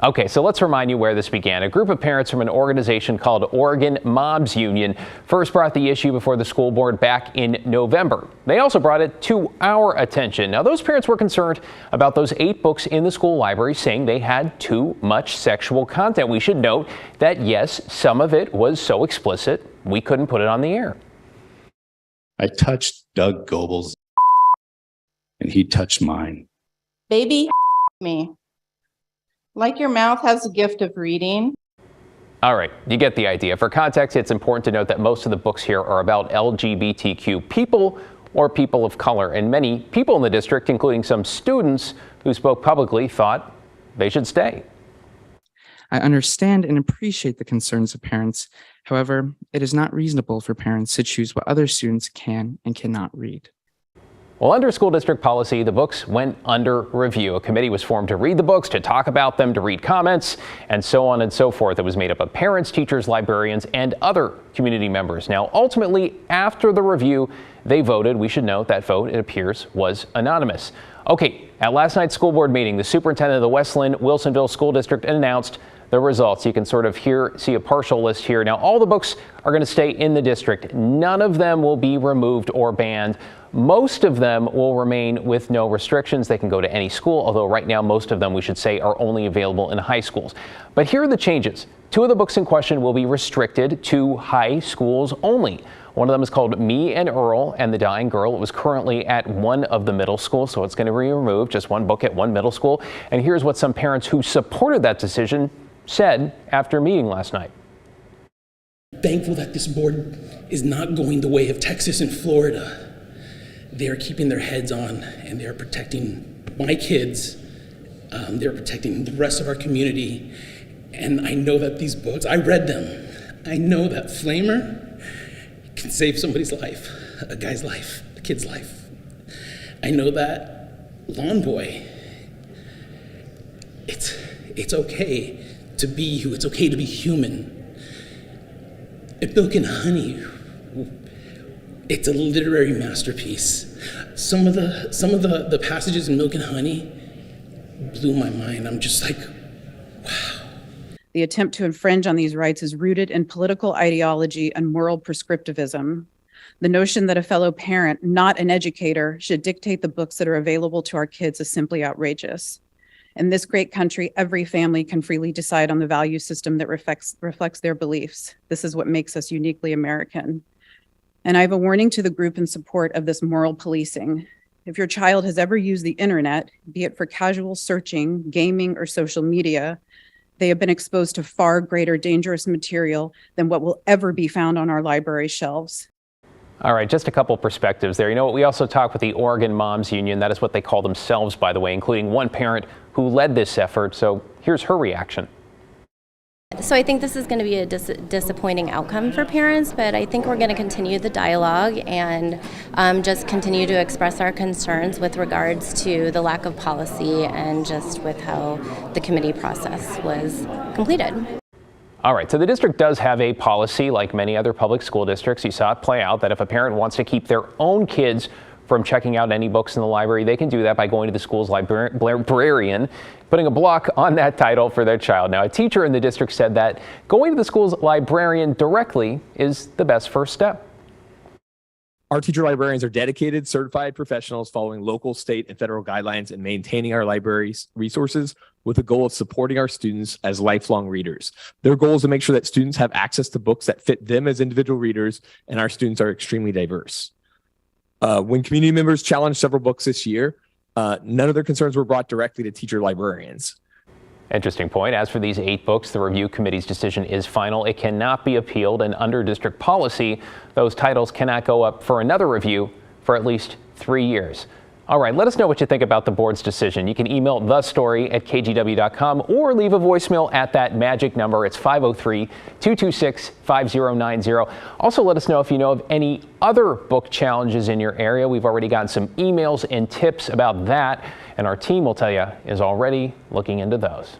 Okay, so let's remind you where this began. A group of parents from an organization called Oregon Moms Union first brought the issue before the school board back in November. They also brought it to our attention. Now, those parents were concerned about those 8 books in the school library, saying they had too much sexual content. We should note that, yes, some of it was so explicit we couldn't put it on the air. I touched Doug Goebel's and he touched mine. Baby me. Like your mouth has the gift of reading. All right, you get the idea. For context, it's important to note that most of the books here are about LGBTQ people or people of color, and many people in the district, including some students who spoke publicly, thought they should stay. I understand and appreciate the concerns of parents. However, it is not reasonable for parents to choose what other students can and cannot read. Well, under school district policy, the books went under review. A committee was formed to read the books, to talk about them, to read comments, and so on and so forth. It was made up of parents, teachers, librarians, and other community members. Now, ultimately, after the review, they voted. We should note that vote, it appears, was anonymous. Okay, at last night's school board meeting, the superintendent of the West Linn-Wilsonville School District announced the results. You can sort of see a partial list here. Now, all the books are going to stay in the district. None of them will be removed or banned. Most of them will remain with no restrictions. They can go to any school, although right now most of them, we should say, are only available in high schools. But here are the changes. 2 of the books in question will be restricted to high schools only. One of them is called Me and Earl and the Dying Girl. It was currently at one of the middle schools, so it's going to be removed, just one book at one middle school. And here's what some parents who supported that decision said after meeting last night. Thankful that this board is not going the way of Texas and Florida. They are keeping their heads on and they are protecting my kids. They're protecting the rest of our community. And I know that these books, I read them. I know that Flamer can save somebody's life, a guy's life, a kid's life. I know that Lawn Boy, it's okay to be you, it's okay to be human. And Milk and Honey, it's a literary masterpiece. Some of the passages in Milk and Honey blew my mind. I'm just like, wow. The attempt to infringe on these rights is rooted in political ideology and moral prescriptivism. The notion that a fellow parent, not an educator, should dictate the books that are available to our kids is simply outrageous. In this great country, every family can freely decide on the value system that reflects their beliefs. This is what makes us uniquely American. And I have a warning to the group in support of this moral policing. If your child has ever used the internet, be it for casual searching, gaming, or social media, they have been exposed to far greater dangerous material than what will ever be found on our library shelves. All right, just a couple perspectives there. You know what, we also talked with the Oregon Moms Union. That is what they call themselves, by the way, including one parent who led this effort. So here's her reaction. So I think this is going to be a disappointing outcome for parents, but I think we're going to continue the dialogue and just continue to express our concerns with regards to the lack of policy and just with how the committee process was completed. All right, so the district does have a policy like many other public school districts. You saw it play out that if a parent wants to keep their own kids from checking out any books in the library, they can do that by going to the school's librarian, putting a block on that title for their child. Now, a teacher in the district said that going to the school's librarian directly is the best first step. Our teacher librarians are dedicated, certified professionals following local, state, and federal guidelines and maintaining our library's resources with the goal of supporting our students as lifelong readers. Their goal is to make sure that students have access to books that fit them as individual readers, and our students are extremely diverse. When community members challenged several books this year, none of their concerns were brought directly to teacher librarians. Interesting point. As for these 8 books, the review committee's decision is final. It cannot be appealed, and under district policy, those titles cannot go up for another review for at least 3 years. All right, let us know what you think about the board's decision. You can email thestory@kgw.com or leave a voicemail at that magic number. It's 503-226-5090. Also, let us know if you know of any other book challenges in your area. We've already gotten some emails and tips about that, and our team will tell you is already looking into those.